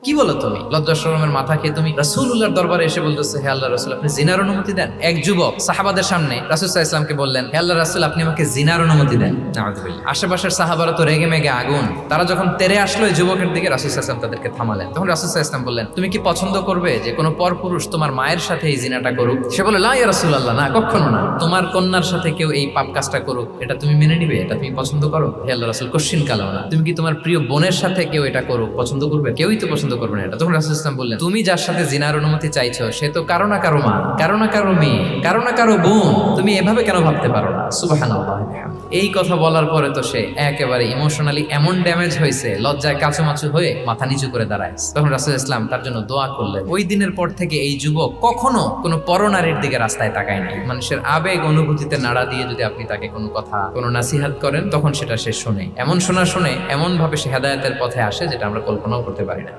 কি বলো তুমি? লজ্জা শরমের মাথা খেয়ে তুমি রাসূলুল্লাহর দরবারে এসে বলতেছো, হে আল্লাহ রাসূল, আপনি জিনার অনুমতি দেন? এক যুবক সাহাবাদের সামনে রাসূল সাল্লাল্লাহু আলাইহি ওয়াসাল্লামকে বললেন, হে আল্লাহ রাসূল, আপনি আমাকে জিনার অনুমতি দেন। নাউযুবিল্লাহ। আশেপাশের সাহাবারা তো রেগে মেগে আগুন। তারা যখন তেরে আসলো এই যুবকের দিকে, রাসূল সাল্লাল্লাহু আলাইহি ওয়াসাল্লাম তাদেরকে থামালেন। তখন রাসূল সাল্লাল্লাহু আলাইহি ওয়াসাল্লাম বললেন, তুমি কি পছন্দ করবে যে কোনো পরপুরুষ তোমার মায়ের সাথে এই জিনাটা করুক? সে বলে, লা ইয়া রাসূলুল্লাহ, না, কখনো না। তোমার কন্যার সাথে কেউ এই পাপ কাজটা করুক, এটা তুমি মেনে নিবে? এটা তুমি পছন্দ করো? হে আল্লাহ রাসূল, কোশ্চিন কালাও না। তুমি কি তোমার প্রিয় বোনের সাথে কেউ এটা করুক পছন্দ করবে? কেউই তো পছন্দ করবে না এটা। তখন রাসূল সাল্লাল্লাহু আলাইহি ওয়াসাল্লাম বললেন, তুমি যার সাথে জিনার অনুমতি চাইছো সে তো কারো না কারো মা, কারো না কারো মেয়ে, কারো না কারো বোন। তুমি এভাবে কেন ভাবতে পারো না? সুবহানাল্লাহ। এই কথা বলার পরে তো সে একেবারে ইমোশনালি এমন ড্যামেজ হয়েছে, লজ্জায় কাচুমাচু হয়ে মাথা নিচু করে দাঁড়ায়। তখন রাসূল ইসলাম তার জন্য দোয়া করলেন। ওই দিনের পর থেকে এই যুবক কখনো কোনো পরনারীর দিকে রাস্তায় তাকায় নাই। মানুষের আবেগ অনুভূতিতে নাড়া দিয়ে যদি আপনি তাকে কোনো কথা, কোনো নাসিহাত করেন, তখন সেটা সে শোনে। এমন শোনা শুনে এমন ভাবে সে হেদায়েতের পথে আসে যেটা আমরা কল্পনাও করতে পারি না।